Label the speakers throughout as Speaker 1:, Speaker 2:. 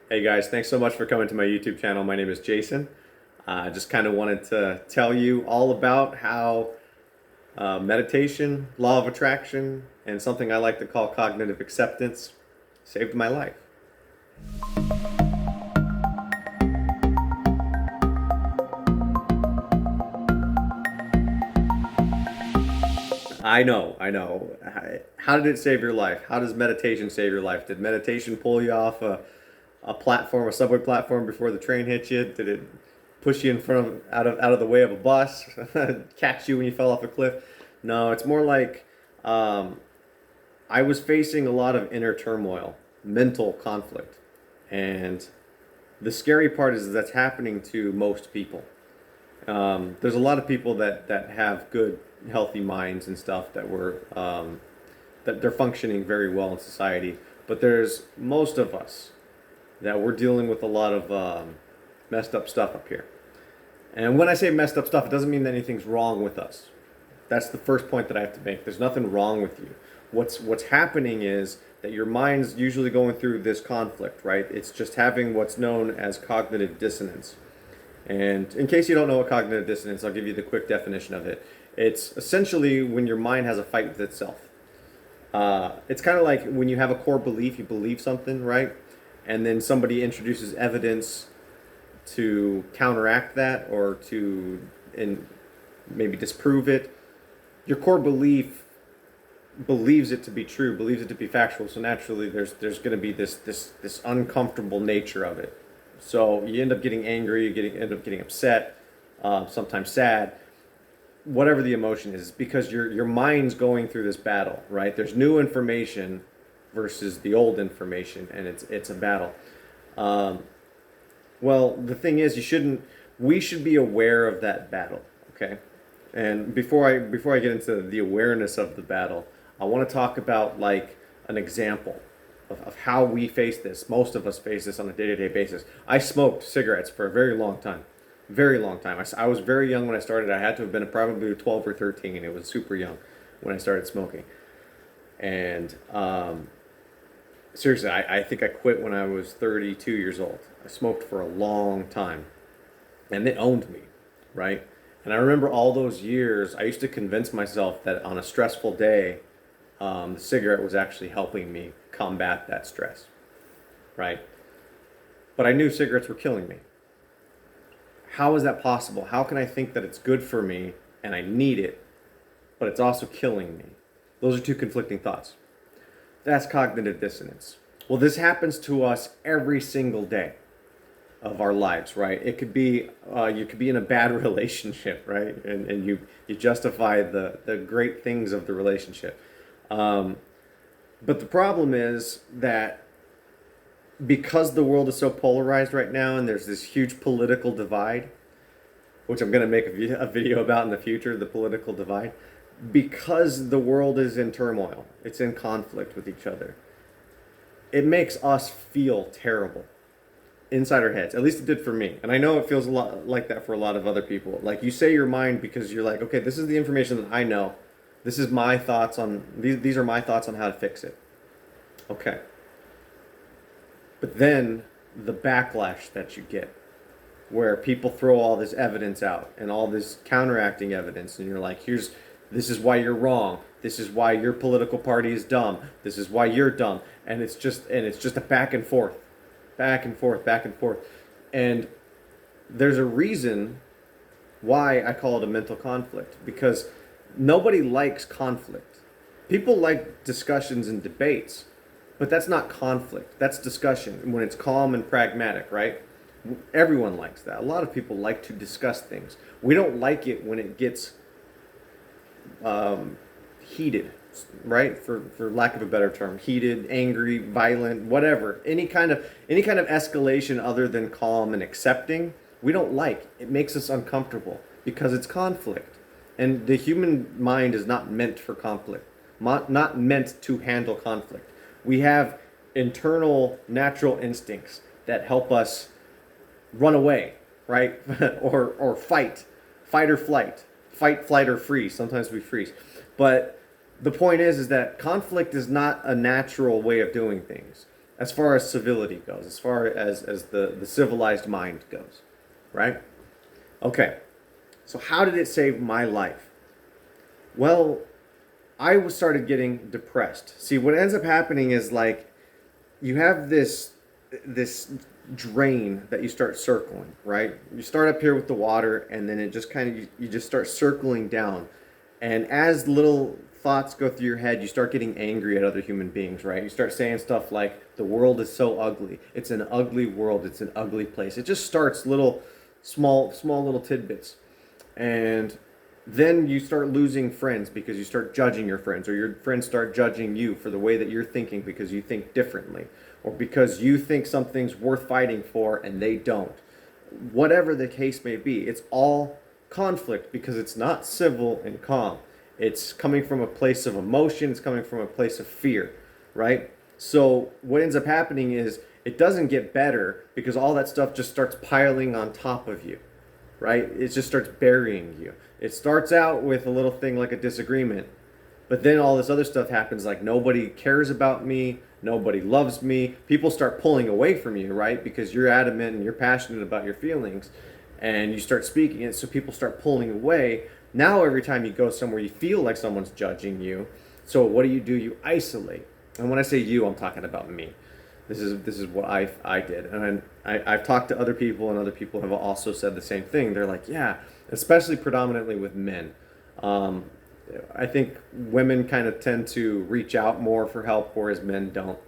Speaker 1: Hey guys, thanks so much for coming to my YouTube channel. My name is Jason. I just kind of wanted to tell you all about how meditation, law of attraction, and something I like to call cognitive acceptance saved my life. I know. How did it save your life? How does meditation save your life? Did meditation pull you off a platform, a subway platform before the train hit you? Did it push you in front of out of the way of a bus? Catch you when you fell off a cliff? No, it's more like I was facing a lot of inner turmoil, mental conflict, and the scary part is that's happening to most people. There's a lot of people that have good, healthy minds and stuff that they're functioning very well in society. But there's most of us that we're dealing with a lot of messed up stuff up here. And when I say messed up stuff, it doesn't mean that anything's wrong with us. That's the first point that I have to make. There's nothing wrong with you. What's happening is that your mind's usually going through this conflict, right? It's just having what's known as cognitive dissonance. And in case you don't know what cognitive dissonance, I'll give you the quick definition of it. It's essentially when your mind has a fight with itself. It's kind of like when you have a core belief, you believe something, right? And then somebody introduces evidence to counteract that or to maybe disprove it. Your core belief believes it to be true, believes it to be factual. So naturally, there's going to be this uncomfortable nature of it. So you end up getting angry, end up getting upset, sometimes sad, whatever the emotion is, because your mind's going through this battle, right? There's new information versus the old information, and it's a battle. Well, the thing is, we should be aware of that battle, okay? And before I get into the awareness of the battle, I want to talk about like an example of how we face this. Most of us face this on a day-to-day basis. I smoked cigarettes for a very long time. Very long time. I was very young when I started. I had to have been probably 12 or 13. It was super young when I started smoking. And seriously, I think I quit when I was 32 years old. I smoked for a long time. And it owned me, right? And I remember all those years, I used to convince myself that on a stressful day, the cigarette was actually helping me combat that stress, right? But I knew cigarettes were killing me. How is that possible? How can I think that it's good for me and I need it, but it's also killing me? Those are two conflicting thoughts. That's cognitive dissonance. Well, this happens to us every single day of our lives, right? It could be you could be in a bad relationship, right? And you justify the great things of the relationship. But the problem is that because the world is so polarized right now and there's this huge political divide, which I'm going to make a video about in the future, the political divide, because the world is in turmoil, it's in conflict with each other, it makes us feel terrible inside our heads. At least it did for me. And I know it feels a lot like that for a lot of other people. Like you say your mind because you're like, okay, this is the information that I know. This is my thoughts on these are my thoughts on how to fix it. Okay. But then the backlash that you get where people throw all this evidence out and all this counteracting evidence and you're like, this is why you're wrong. This is why your political party is dumb. This is why you're dumb. And it's just a back and forth. Back and forth, back and forth. And there's a reason why I call it a mental conflict, because nobody likes conflict. People like discussions and debates, but that's not conflict. That's discussion when it's calm and pragmatic, right? Everyone likes that. A lot of people like to discuss things. We don't like it when it gets heated, right? For lack of a better term, heated, angry, violent, whatever. Any kind of escalation other than calm and accepting, we don't like. It makes us uncomfortable because it's conflict. And the human mind is not meant for conflict, not meant to handle conflict. We have internal natural instincts that help us run away, right? or fight or flight, fight, flight, or freeze. Sometimes we freeze. But the point is that conflict is not a natural way of doing things. as far as civility goes, as far as the civilized mind goes, right? Okay, so how did it save my life? Well, started getting depressed. See, what ends up happening is like you have this drain that you start circling, right? You start up here with the water, and then it just kind of you just start circling down. And as little thoughts go through your head, you start getting angry at other human beings, right? You start saying stuff like, the world is so ugly. It's an ugly world. It's an ugly place. It just starts little, small little tidbits. And then you start losing friends because you start judging your friends, or your friends start judging you for the way that you're thinking because you think differently, or because you think something's worth fighting for and they don't. Whatever the case may be, it's all conflict because it's not civil and calm. It's coming from a place of emotion, it's coming from a place of fear, right? So what ends up happening is it doesn't get better because all that stuff just starts piling on top of you, right? It just starts burying you. It starts out with a little thing like a disagreement, but then all this other stuff happens, like nobody cares about me, nobody loves me. People start pulling away from you, right? Because you're adamant and you're passionate about your feelings, and you start speaking it, so people start pulling away. Now every time you go somewhere, you feel like someone's judging you. So what do? You isolate. And when I say you, I'm talking about me. This is what I did, and I've talked to other people, and other people have also said the same thing. They're like, yeah, especially predominantly with men. I think women kind of tend to reach out more for help, whereas men don't.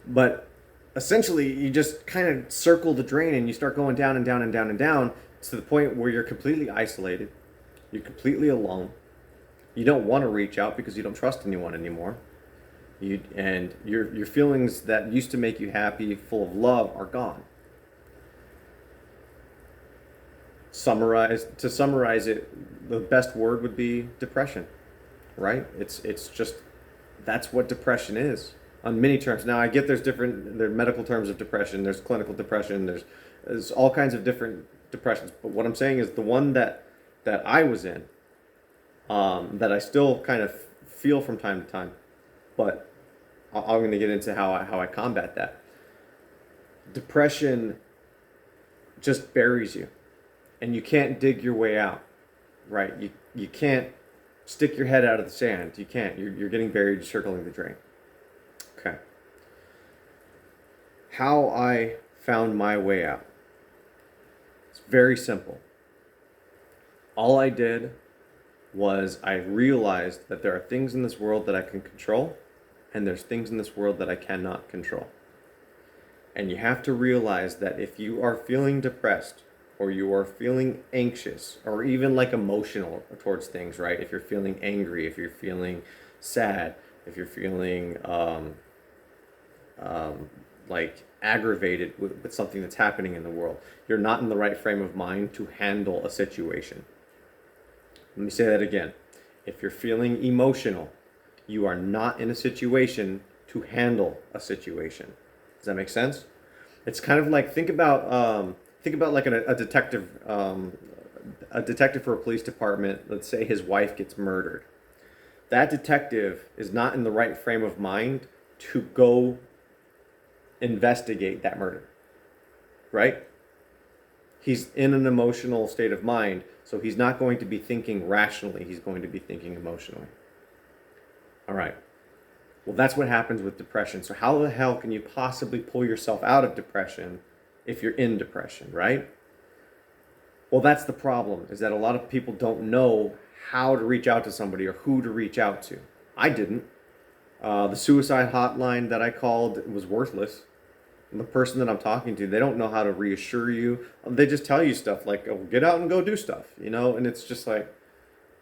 Speaker 1: But essentially, you just kind of circle the drain, and you start going down and down and down and down to the point where you're completely isolated, you're completely alone. You don't want to reach out because you don't trust anyone anymore. Your feelings that used to make you happy, full of love, are gone. To summarize it, the best word would be depression, right? It's just, that's what depression is on many terms. Now I get there are medical terms of depression, there's clinical depression, there's all kinds of different depressions. But what I'm saying is the one that I was in, that I still kind of feel from time to time, but I'm going to get into how I combat that. Depression just buries you, and you can't dig your way out, right? You can't stick your head out of the sand. You can't. You're getting buried, you're circling the drain. Okay. How I found my way out. It's very simple. All I did was I realized that there are things in this world that I can control, and there's things in this world that I cannot control. And you have to realize that if you are feeling depressed, or you are feeling anxious, or even like emotional towards things, right? If you're feeling angry, if you're feeling sad, if you're feeling like aggravated with something that's happening in the world, you're not in the right frame of mind to handle a situation. Let me say that again. If you're feeling emotional, you are not in a situation to handle a situation. Does that make sense? It's kind of like, think about like a detective, a detective for a police department. Let's say his wife gets murdered. That detective is not in the right frame of mind to go investigate that murder, right? He's in an emotional state of mind, so he's not going to be thinking rationally. He's going to be thinking emotionally. All right. Well, that's what happens with depression. So how the hell can you possibly pull yourself out of depression if you're in depression, right? Well, that's the problem, is that a lot of people don't know how to reach out to somebody or who to reach out to. I didn't. The suicide hotline that I called was worthless. And the person that I'm talking to, they don't know how to reassure you. They just tell you stuff like, oh, get out and go do stuff, and it's just like,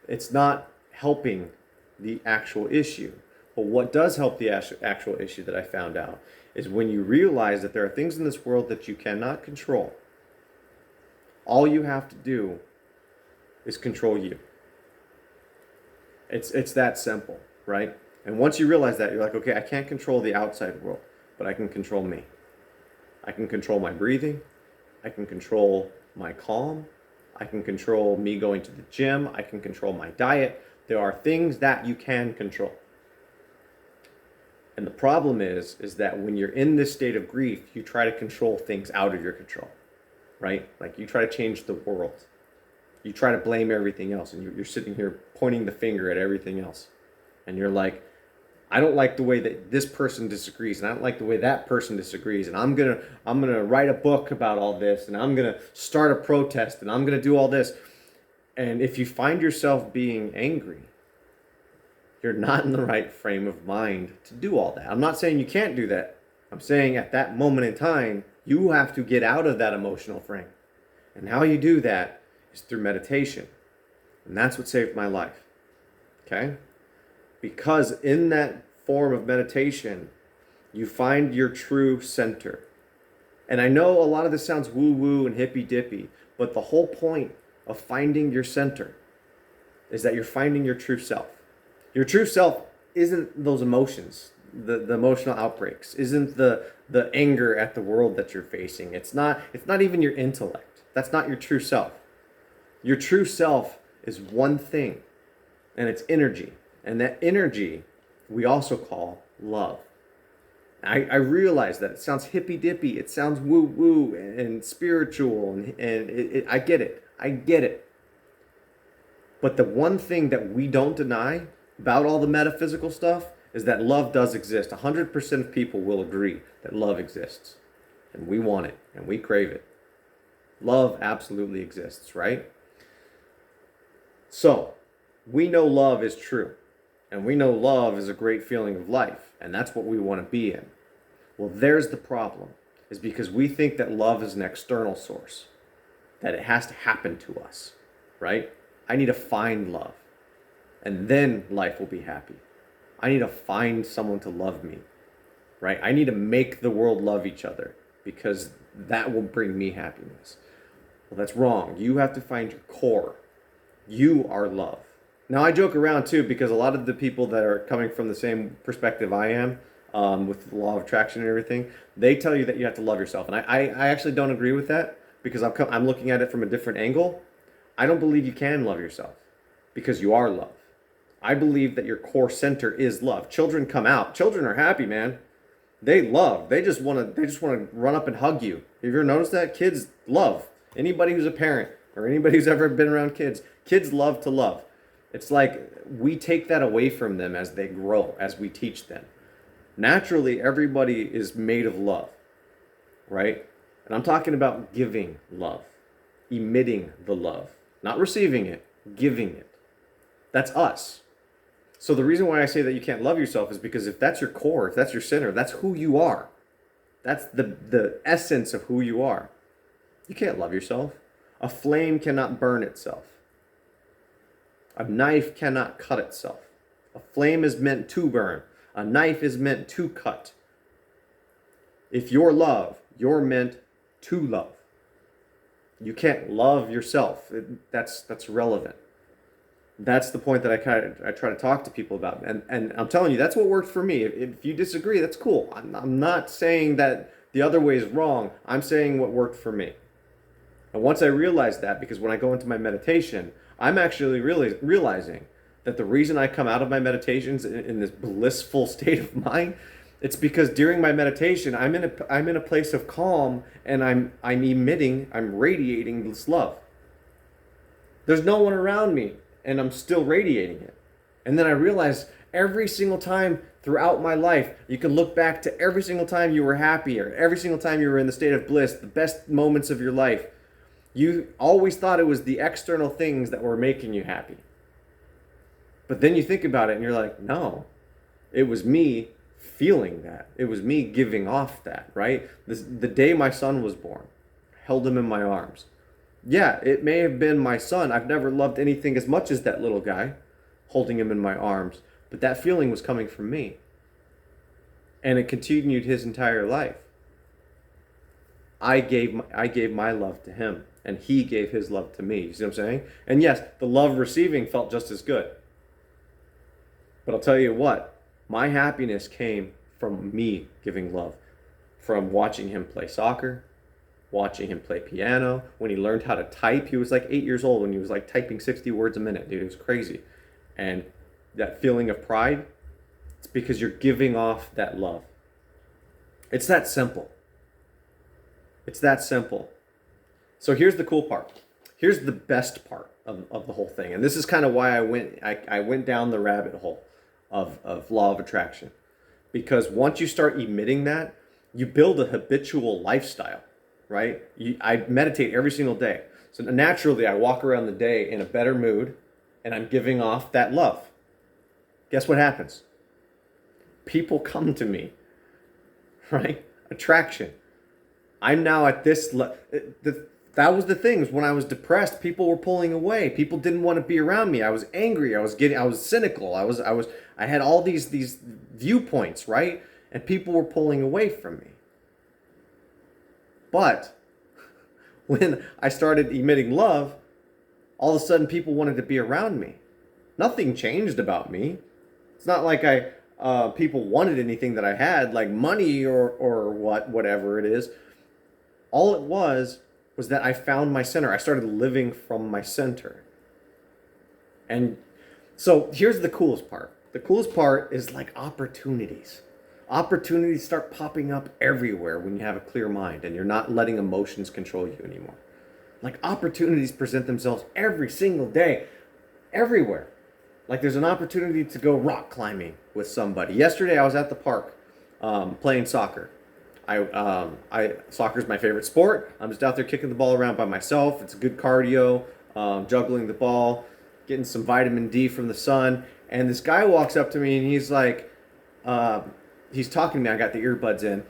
Speaker 1: it's not helping the actual issue. But what does help the actual issue that I found out is when you realize that there are things in this world that you cannot control. All you have to do is control you. It's that simple, right? And once you realize that, you're like, okay, I can't control the outside world, but I can control me. I can control my breathing. I can control my calm. I can control me going to the gym. I can control my diet. There are things that you can control. And the problem is that when you're in this state of grief, you try to control things out of your control, right? Like you try to change the world. You try to blame everything else, and you're sitting here pointing the finger at everything else. And you're like, I don't like the way that this person disagrees, and I don't like the way that person disagrees, and I'm gonna write a book about all this, and I'm gonna start a protest, and I'm gonna do all this. And if you find yourself being angry, you're not in the right frame of mind to do all that. I'm not saying you can't do that. I'm saying at that moment in time, you have to get out of that emotional frame. And how you do that is through meditation. And that's what saved my life. Okay? Because in that form of meditation, you find your true center. And I know a lot of this sounds woo-woo and hippy-dippy, but the whole point of finding your center is that you're finding your true self. Your true self isn't those emotions, the emotional outbreaks, isn't the anger at the world that you're facing. It's not even your intellect. That's not your true self. Your true self is one thing, and it's energy. And that energy we also call love. I realize that it sounds hippy-dippy, it sounds woo-woo and spiritual, and I get it. I get it. But the one thing that we don't deny about all the metaphysical stuff is that love does exist. 100% of people will agree that love exists. And we want it, and we crave it. Love absolutely exists, right? So, we know love is true. And we know love is a great feeling of life. And that's what we want to be in. Well, there's the problem. Is because we think that love is an external source. That it has to happen to us, right? I need to find love. And then life will be happy. I need to find someone to love me, right? I need to make the world love each other because that will bring me happiness. Well, that's wrong. You have to find your core. You are love. Now, I joke around too because a lot of the people that are coming from the same perspective I am, with the law of attraction and everything, they tell you that you have to love yourself. And I actually don't agree with that because I'm looking at it from a different angle. I don't believe you can love yourself because you are love. I believe that your core center is love. Children come out. Children are happy, man. They love. They just want to run up and hug you. Have you ever noticed that? Kids love. Anybody who's a parent or anybody who's ever been around kids love to love. It's like we take that away from them as they grow, as we teach them. Naturally, everybody is made of love, right? And I'm talking about giving love, emitting the love, not receiving it, giving it. That's us. So the reason why I say that you can't love yourself is because if that's your core, if that's your center, that's who you are. That's the essence of who you are. You can't love yourself. A flame cannot burn itself. A knife cannot cut itself. A flame is meant to burn. A knife is meant to cut. If you're love, you're meant to love. You can't love yourself. That's relevant. That's the point that I try to talk to people about. And I'm telling you, that's what worked for me. If you disagree, that's cool. I'm not saying that the other way is wrong. I'm saying what worked for me. And once I realized that, because when I go into my meditation, I'm actually really realizing that the reason I come out of my meditations in this blissful state of mind, it's because during my meditation, I'm in a place of calm, and I'm radiating this love. There's no one around me, and I'm still radiating it. And then I realized every single time throughout my life, you can look back to every single time you were happy, or every single time you were in the state of bliss, the best moments of your life. You always thought it was the external things that were making you happy. But then you think about it and you're like, no, it was me feeling that. It was me giving off that, right? The day my son was born, held him in my arms. Yeah, it may have been my son. I've never loved anything as much as that little guy, holding him in my arms. But that feeling was coming from me. And it continued his entire life. I gave my love to him, and he gave his love to me. You see what I'm saying? And yes, the love receiving felt just as good. But I'll tell you what, my happiness came from me giving love, from watching him play soccer, watching him play piano. When he learned how to type, he was like 8 years old when he was like typing 60 words a minute. Dude, it was crazy. And that feeling of pride It's because you're giving off that love. It's that simple. It's that simple. So here's the cool part. Here's the best part of the whole thing. And this is kind of why I went down the rabbit hole of law of attraction. Because once you start emitting that, you build a habitual lifestyle, right? I meditate every single day. So naturally, I walk around the day in a better mood, and I'm giving off that love. Guess what happens? People come to me, right? Attraction. I'm now at this. That was the things when I was depressed. People were pulling away. People didn't want to be around me. I was angry. I was cynical. I had all these viewpoints, right? And people were pulling away from me. But when I started emitting love, all of a sudden people wanted to be around me. Nothing changed about me. It's not like people wanted anything that I had, like money or whatever it is. All it was that I found my center. I started living from my center. And so here's the coolest part. The coolest part is like opportunities. Opportunities start popping up everywhere when you have a clear mind and you're not letting emotions control you anymore. Like opportunities present themselves every single day, everywhere. Like there's an opportunity to go rock climbing with somebody. Yesterday I was at the park playing soccer. Soccer's my favorite sport. I'm just out there kicking the ball around by myself. It's good cardio, juggling the ball, getting some vitamin D from the sun. And this guy walks up to me and he's like, he's talking to me. I got the earbuds in,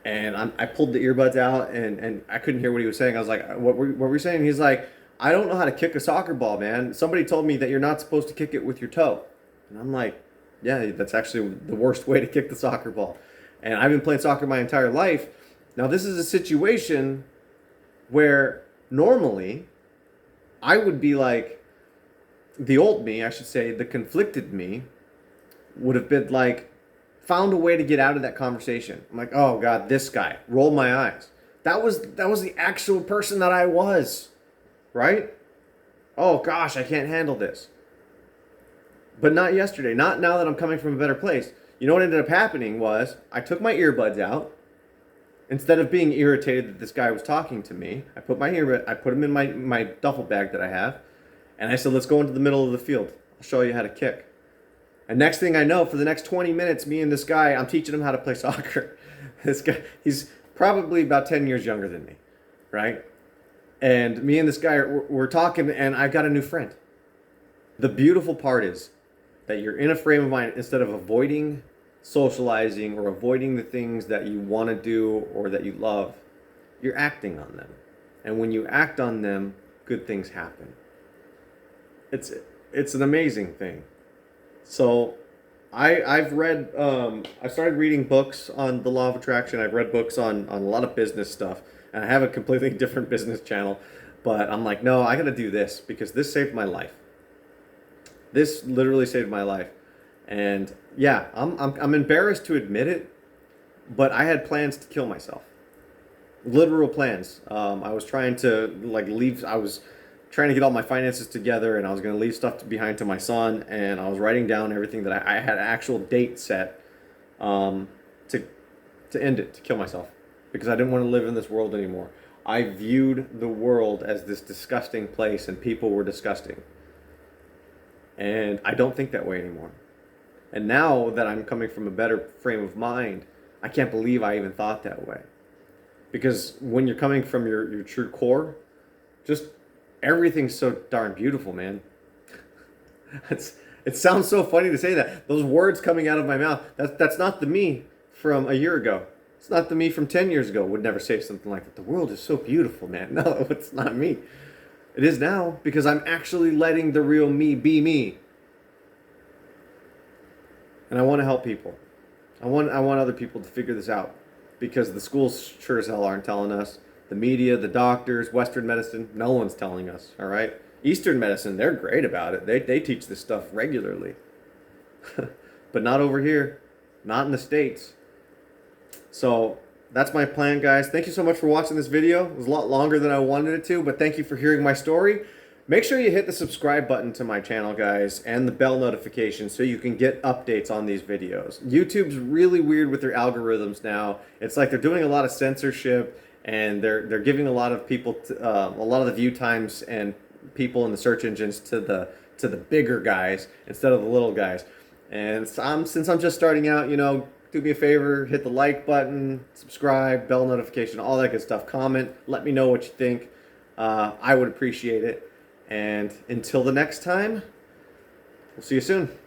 Speaker 1: and I pulled the earbuds out, and I couldn't hear what he was saying. I was like, what were you saying? He's like, I don't know how to kick a soccer ball, man. Somebody told me that you're not supposed to kick it with your toe. And I'm like, yeah, that's actually the worst way to kick the soccer ball. And I've been playing soccer my entire life. Now, this is a situation where normally I would be like, the old me, I should say, the conflicted me would have been like, found a way to get out of that conversation. I'm like, oh God, this guy, roll my eyes. That was the actual person that I was, right? Oh gosh, I can't handle this. But not yesterday, not now that I'm coming from a better place. You know what ended up happening was I took my earbuds out. Instead of being irritated that this guy was talking to me, I put them in my duffel bag that I have, and I said, let's go into the middle of the field. I'll show you how to kick. And next thing I know, for the next 20 minutes, me and this guy, I'm teaching him how to play soccer. This guy, he's probably about 10 years younger than me, right? And me and this guy, we're talking, and I got a new friend. The beautiful part is that you're in a frame of mind, instead of avoiding socializing or avoiding the things that you want to do or that you love, you're acting on them. And when you act on them, good things happen. It's an amazing thing. So I've read, I started reading books on the law of attraction. I've read books on a lot of business stuff, and I have a completely different business channel, but I'm like, no, I got to do this because this saved my life. This literally saved my life. And yeah, I'm embarrassed to admit it, but I had plans to kill myself. Literal plans. I was trying to leave. I was trying to get all my finances together, and I was going to leave stuff behind to my son, and I was writing down everything that I had an actual date set to end it, to kill myself, because I didn't want to live in this world anymore. I viewed the world as this disgusting place, and people were disgusting. And I don't think that way anymore. And now that I'm coming from a better frame of mind, I can't believe I even thought that way. Because when you're coming from your true core, just everything's so darn beautiful, man. It sounds so funny to say that. Those words coming out of my mouth, that's not the me from a year ago. It's not the me from 10 years ago. Would never say something like that. The world is so beautiful, man. No, it's not me. It is now, because I'm actually letting the real me be me. And I want to help people. I want other people to figure this out, because the schools sure as hell aren't telling us. The media, the doctors, Western medicine, no one's telling us, all right? Eastern medicine, they're great about it. They teach this stuff regularly. But not over here. Not in the States. So that's my plan, guys. Thank you so much for watching this video. It was a lot longer than I wanted it to, but thank you for hearing my story. Make sure you hit the subscribe button to my channel, guys, and the bell notification so you can get updates on these videos. YouTube's really weird with their algorithms now. It's like they're doing a lot of censorship, and they're giving a lot of people a lot of the view times and people in the search engines to the bigger guys instead of the little guys. And since I'm just starting out, do me a favor, hit the like button, subscribe, bell notification, all that good stuff. Comment, let me know what you think. I would appreciate it. And until the next time, we'll see you soon.